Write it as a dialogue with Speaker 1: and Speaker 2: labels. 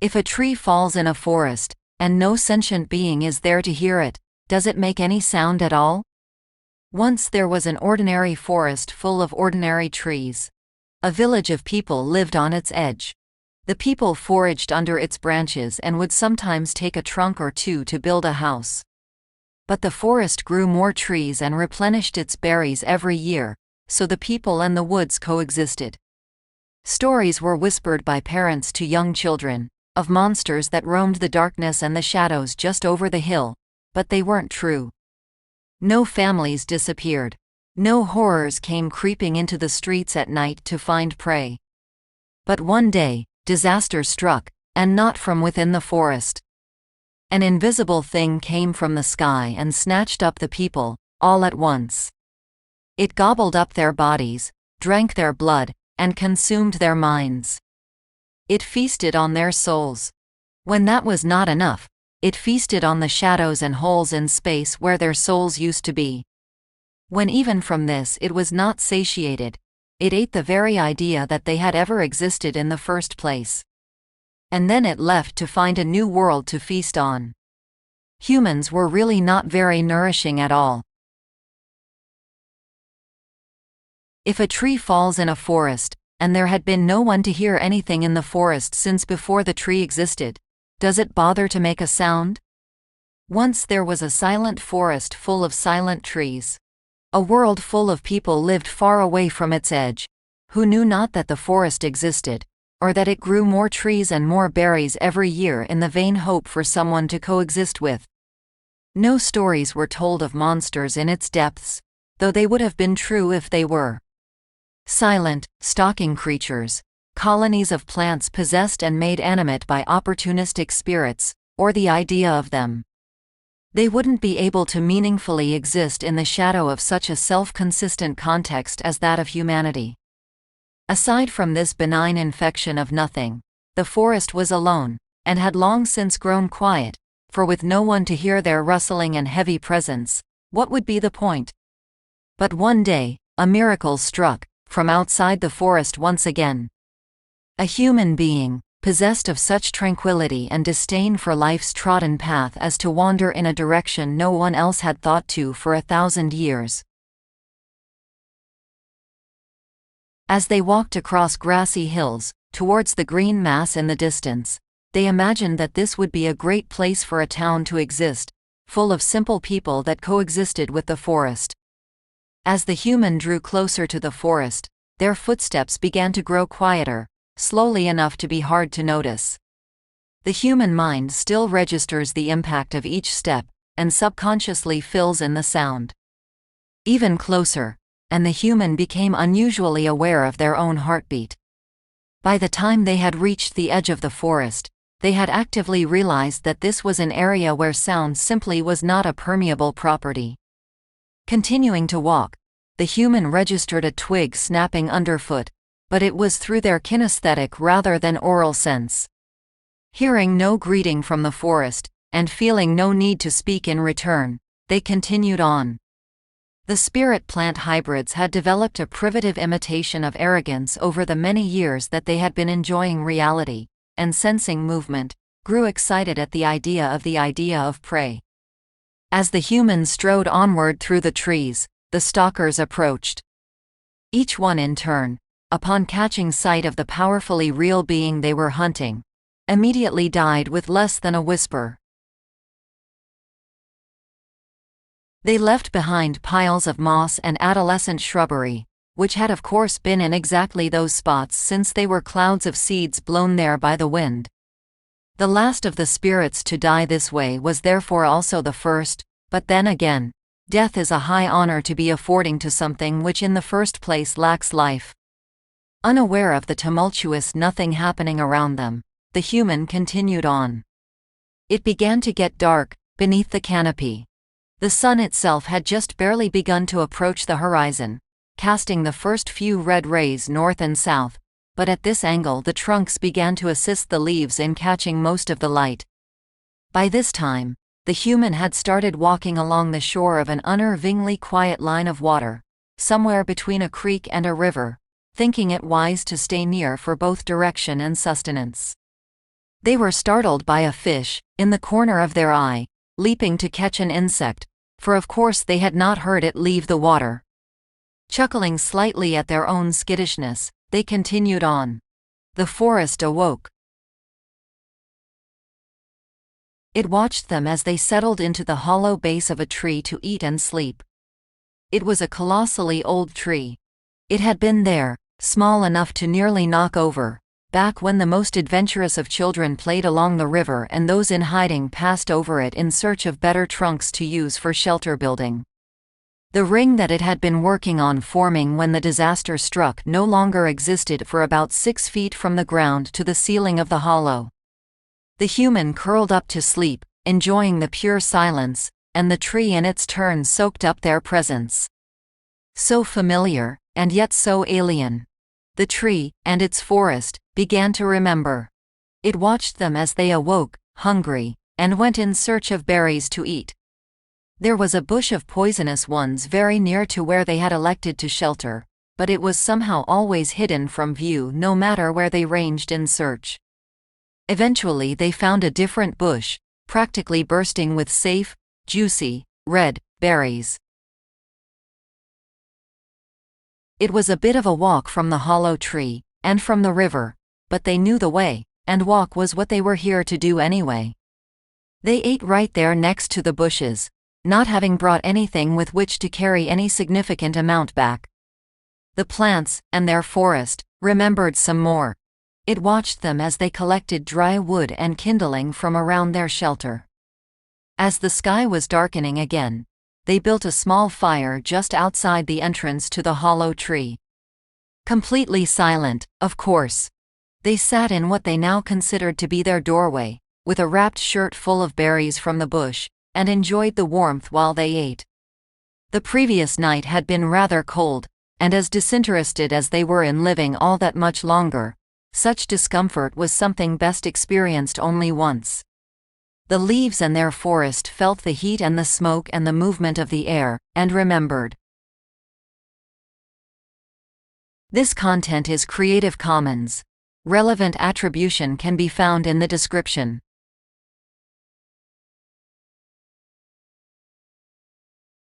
Speaker 1: If a tree falls in a forest, and no sentient being is there to hear it, does it make any sound at all? Once there was an ordinary forest full of ordinary trees. A village of people lived on its edge. The people foraged under its branches and would sometimes take a trunk or two to build a house. But the forest grew more trees and replenished its berries every year, so the people and the woods coexisted. Stories were whispered by parents to young children, of monsters that roamed the darkness and the shadows just over the hill, but they weren't true. No families disappeared. No horrors came creeping into the streets at night to find prey. But one day, disaster struck, and not from within the forest. An invisible thing came from the sky and snatched up the people, all at once. It gobbled up their bodies, drank their blood, and consumed their minds. It feasted on their souls. When that was not enough, it feasted on the shadows and holes in space where their souls used to be. When even from this it was not satiated, it ate the very idea that they had ever existed in the first place. And then it left to find a new world to feast on. Humans were really not very nourishing at all. If a tree falls in a forest, and there had been no one to hear anything in the forest since before the tree existed, does it bother to make a sound? Once there was a silent forest full of silent trees. A world full of people lived far away from its edge, who knew not that the forest existed, or that it grew more trees and more berries every year in the vain hope for someone to coexist with. No stories were told of monsters in its depths, though they would have been true if they were. Silent, stalking creatures, colonies of plants possessed and made animate by opportunistic spirits, or the idea of them. They wouldn't be able to meaningfully exist in the shadow of such a self-consistent context as that of humanity. Aside from this benign infection of nothing, the forest was alone, and had long since grown quiet, for with no one to hear their rustling and heavy presence, what would be the point? But one day, a miracle struck, from outside the forest once again. A human being, possessed of such tranquility and disdain for life's trodden path as to wander in a direction no one else had thought to for 1,000 years. As they walked across grassy hills, towards the green mass in the distance, they imagined that this would be a great place for a town to exist, full of simple people that coexisted with the forest. As the human drew closer to the forest, their footsteps began to grow quieter, slowly enough to be hard to notice. The human mind still registers the impact of each step, and subconsciously fills in the sound. Even closer, and the human became unusually aware of their own heartbeat. By the time they had reached the edge of the forest, they had actively realized that this was an area where sound simply was not a permeable property. Continuing to walk, the human registered a twig snapping underfoot, but it was through their kinesthetic rather than oral sense. Hearing no greeting from the forest, and feeling no need to speak in return, they continued on. The spirit plant hybrids had developed a privative imitation of arrogance over the many years that they had been enjoying reality, and sensing movement, grew excited at the idea of prey. As the humans strode onward through the trees, the stalkers approached. Each one in turn, upon catching sight of the powerfully real being they were hunting, immediately died with less than a whisper. They left behind piles of moss and adolescent shrubbery, which had of course been in exactly those spots since they were clouds of seeds blown there by the wind. The last of the spirits to die this way was therefore also the first, but then again, death is a high honor to be affording to something which in the first place lacks life. Unaware of the tumultuous nothing happening around them, the human continued on. It began to get dark, beneath the canopy. The sun itself had just barely begun to approach the horizon, casting the first few red rays north and south, but at this angle the trunks began to assist the leaves in catching most of the light. By this time, the human had started walking along the shore of an unnervingly quiet line of water, somewhere between a creek and a river, thinking it wise to stay near for both direction and sustenance. They were startled by a fish, in the corner of their eye, leaping to catch an insect, for of course they had not heard it leave the water. Chuckling slightly at their own skittishness, they continued on. The forest awoke. It watched them as they settled into the hollow base of a tree to eat and sleep. It was a colossally old tree. It had been there, small enough to nearly knock over, back when the most adventurous of children played along the river and those in hiding passed over it in search of better trunks to use for shelter building. The ring that it had been working on forming when the disaster struck no longer existed for about 6 feet from the ground to the ceiling of the hollow. The human curled up to sleep, enjoying the pure silence, and the tree in its turn soaked up their presence. So familiar, and yet so alien. The tree, and its forest, began to remember. It watched them as they awoke, hungry, and went in search of berries to eat. There was a bush of poisonous ones very near to where they had elected to shelter, but it was somehow always hidden from view no matter where they ranged in search. Eventually they found a different bush, practically bursting with safe, juicy, red berries. It was a bit of a walk from the hollow tree, and from the river, but they knew the way, and walk was what they were here to do anyway. They ate right there next to the bushes, not having brought anything with which to carry any significant amount back. The plants, and their forest, remembered some more. It watched them as they collected dry wood and kindling from around their shelter. As the sky was darkening again, they built a small fire just outside the entrance to the hollow tree. Completely silent, of course. They sat in what they now considered to be their doorway, with a wrapped shirt full of berries from the bush, and enjoyed the warmth while they ate. The previous night had been rather cold, and as disinterested as they were in living all that much longer, such discomfort was something best experienced only once. The leaves and their forest felt the heat and the smoke and the movement of the air, and remembered. This content is Creative Commons. Relevant attribution can be found in the description.